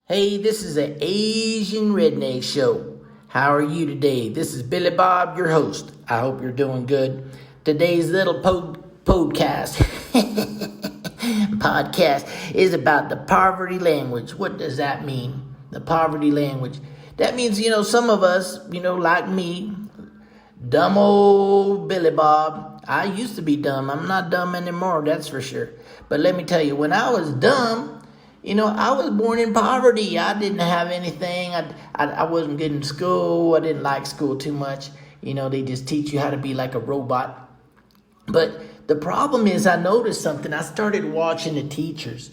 Hey, this is an Asian Redneck Show. How are you today? This is Billy Bob, your host. I hope you're doing good. Today's little podcast is about the poverty language. What does that mean? The poverty language. That means, some of us, like me, dumb old Billy Bob. I used to be dumb. I'm not dumb anymore, that's for sure. But let me tell you, when I was dumb, I was born in poverty. I didn't have anything. I wasn't good in school. I didn't like school too much. They just teach you how to be like a robot. But the problem is I noticed something. I started watching the teachers.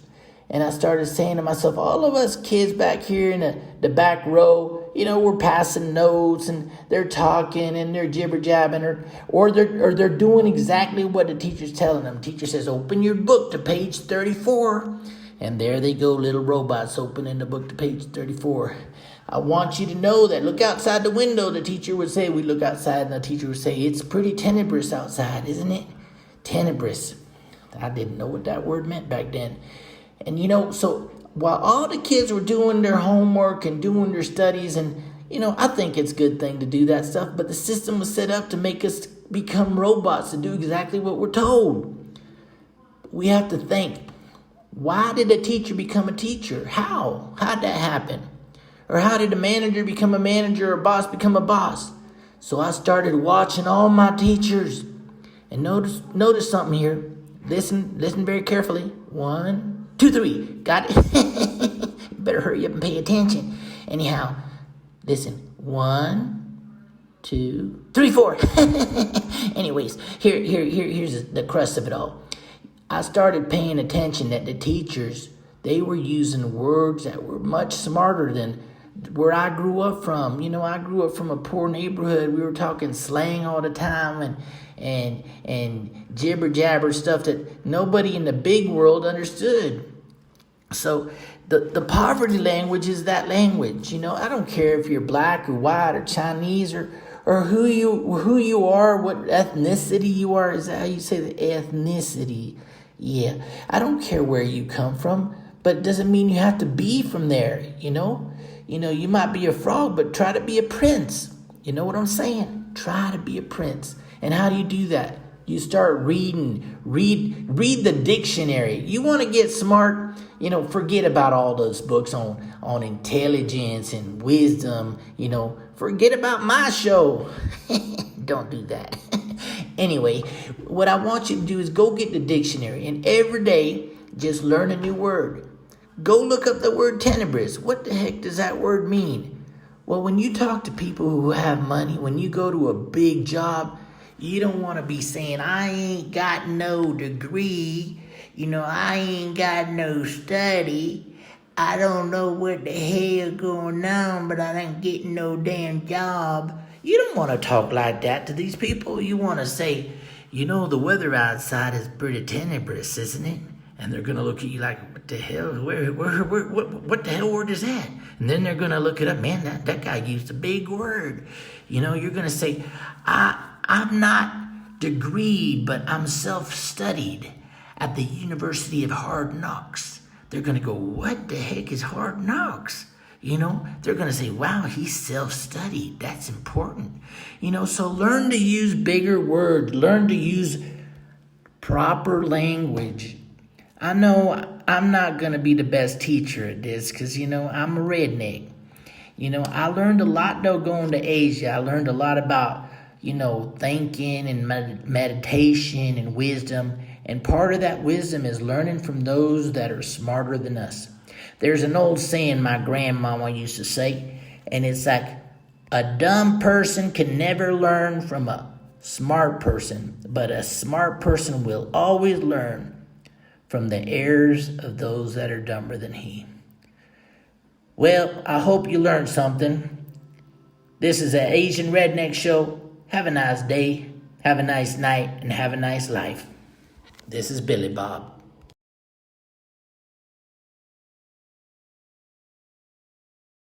And I started saying to myself, all of us kids back here in the back row, we're passing notes and they're talking and they're jibber-jabbing or they're doing exactly what the teacher's telling them. Teacher says, open your book to page 34. And there they go, little robots opening the book to page 34. I want you to know that look outside the window, the teacher would say. We look outside and the teacher would say, it's pretty tenebrous outside, isn't it? Tenebrous. I didn't know what that word meant back then. And so while all the kids were doing their homework and doing their studies, and I think it's a good thing to do that stuff, but the system was set up to make us become robots to do exactly what we're told. We have to think, why did a teacher become a teacher? How? How'd that happen? Or how did a manager become a manager or a boss become a boss? So I started watching all my teachers. And notice something here. Listen very carefully. 1, 2, 3. Got it? Better hurry up and pay attention. Anyhow, listen. 1, 2, 3, 4. Anyways, here's the crust of it all. I started paying attention that the teachers, they were using words that were much smarter than where I grew up from. I grew up from a poor neighborhood. We were talking slang all the time and jibber jabber stuff that nobody in the big world understood. So the poverty language is that language. I don't care if you're black or white or Chinese or who you are, what ethnicity you are. Is that how you say the ethnicity? Yeah, I don't care where you come from, but it doesn't mean you have to be from there, you might be a frog, but try to be a prince. You know what I'm saying? Try to be a prince. And how do you do that? You start reading, read the dictionary. You want to get smart, forget about all those books on intelligence and wisdom, forget about my show. Don't do that. Anyway, what I want you to do is go get the dictionary and every day just learn a new word. Go look up the word tenebrous. What the heck does that word mean? Well, when you talk to people who have money, when you go to a big job, you don't want to be saying, I ain't got no degree. I ain't got no study. I don't know what the hell going on, but I ain't getting no damn job. You don't want to talk like that to these people. You want to say, the weather outside is pretty tenebrous, isn't it? And they're going to look at you like, what the hell? What the hell word is that? And then they're going to look it up. Man, that guy used a big word. You're going to say, I'm not degreed, but I'm self-studied at the University of Hard Knocks. They're going to go, what the heck is Hard Knocks? They're going to say, wow, he's self-studied. That's important. So learn to use bigger words. Learn to use proper language. I know I'm not going to be the best teacher at this because, I'm a redneck. I learned a lot, though, going to Asia. I learned a lot about, thinking and meditation and wisdom. And part of that wisdom is learning from those that are smarter than us. There's an old saying my grandmama used to say, and it's like, a dumb person can never learn from a smart person, but a smart person will always learn from the errors of those that are dumber than he. Well, I hope you learned something. This is an Asian Redneck Show. Have a nice day, have a nice night, and have a nice life. This is Billy Bob.